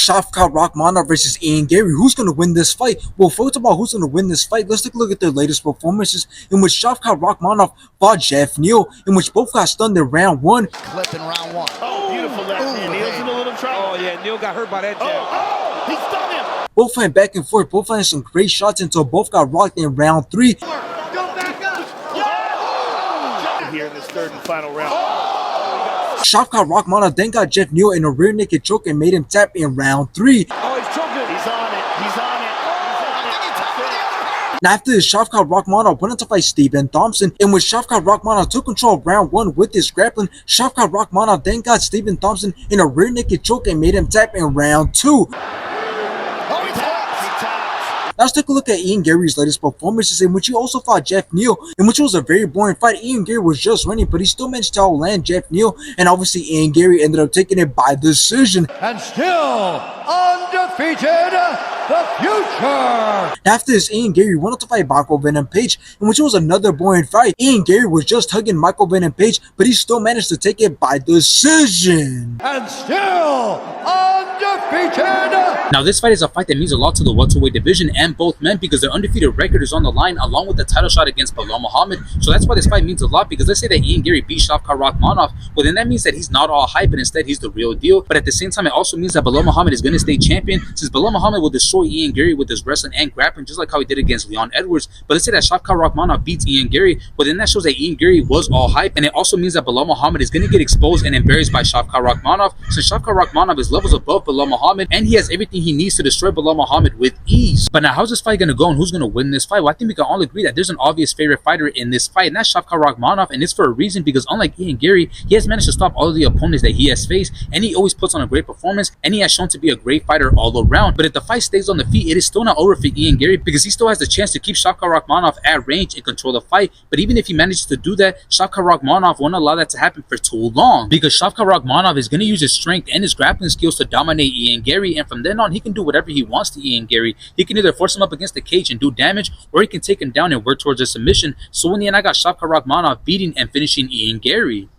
Shavkat Rakhmonov versus Garry. Who's going to win this fight? Well, first of all, who's going to win this fight? Let's take a look at their latest performances, in which Shavkat Rakhmonov fought Jeff Neal, in which both got stunned in round one. Clip in round one. Oh, beautiful left hand. Neal's in a little trouble. Oh, yeah, Neal got hurt by that jab. He stunned him. Both went back and forth, both had some great shots until both got rocked in round three. Go back up. Here in this third and final round. Shavkat Rakhmonov then got Jeff Neal in a rear naked choke and made him tap in round three. Oh, he's choking. He's on it. He's on it. And after this, Shavkat Rakhmonov went on to fight Stephen Thompson, in which Shavkat Rakhmonov took control of round one with his grappling. Shavkat Rakhmonov then got Stephen Thompson in a rear naked choke and made him tap in round two. Now let's take a look at Garry's latest performances, in which he also fought Jeff Neal, in which it was a very boring fight. Garry was just winning, but he still managed to outland Jeff Neal, and obviously Garry ended up taking it by decision. And still undefeated, the future. After this, Garry went on to fight Michael Venom Page, in which it was another boring fight. Garry was just hugging Michael Venom Page, but he still managed to take it by decision. And still undefeated. Now, this fight is a fight that means a lot to the welterweight division and both men, because their undefeated record is on the line, along with the title shot against Belal Muhammad. So that's why this fight means a lot, because let's say that Garry beat Shavkat Rakhmonov, well, then that means that he's not all hype, and instead he's the real deal. But at the same time, it also means that Belal Muhammad is going to stay champion, since Belal Muhammad will destroy Garry with his wrestling and grappling, just like how he did against Leon Edwards. But let's say that Shavkat Rakhmonov beats Garry, well, then that shows that Garry was all hype, and it also means that Belal Muhammad is going to get exposed and embarrassed by Shavkat Rakhmonov, since Shavkat Rakhmonov is levels above Belal Muhammad, and he has everything he needs to destroy Belal Muhammad with ease. But now, how's this fight going to go, and who's going to win this fight? Well, I think we can all agree that there's an obvious favorite fighter in this fight, and that's Shavkat Rakhmonov, and it's for a reason, because unlike Garry, he has managed to stop all of the opponents that he has faced, and he always puts on a great performance, and he has shown to be a great fighter all around. But if the fight stays on the feet, it is still not over for Garry, because he still has the chance to keep Shavkat Rakhmonov at range and control the fight. But even if he manages to do that, Shavkat Rakhmonov won't allow that to happen for too long, because Shavkat Rakhmonov is going to use his strength and his grappling skills to dominate Garry, and from then on, he can do whatever he wants to Garry. He can either force him up against the cage and do damage, or he can take him down and work towards a submission. So in the end, I got Shavkat Rakhmonov beating and finishing Garry.